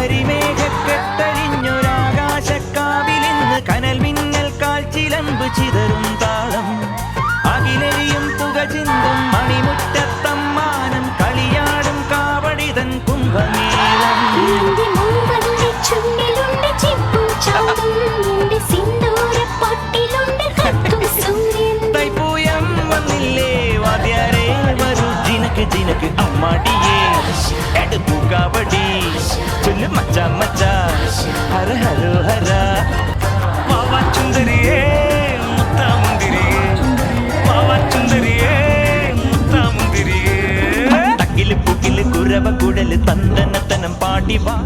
കരിമേഘക്കെട്ടഴിഞ്ഞൊരാകാശക്കാവിലിന്ന് കനൽ മിന്നൽ കാൽച്ചിലമ്പ് ചിതറും താളം അകിലരിയും പുക ചിന്തും മണിമുറ്റത്തമ്മാനം കളിയാടും കാവടിതൻ കുംഭമേളം തൈപ്പൂയം വന്നില്ലേ വാദ്യാരേ വരൂ ജിനക്ക് ജിനക്ക് അമ്മാടിയേ എടുത്തു കാവടി ചൊല്ലു മച്ച മച്ച ഹര ഹരോ ഹര വാവാ ചുന്ദരിയേ മുത്താമുന്തിരിയേ വാവാ ചുന്ദരിയേ മുത്താമുന്തിരിയേ തക്കില് പുക്കില് കുരവ കുടല് തന്തനത്തനം പാടി വാ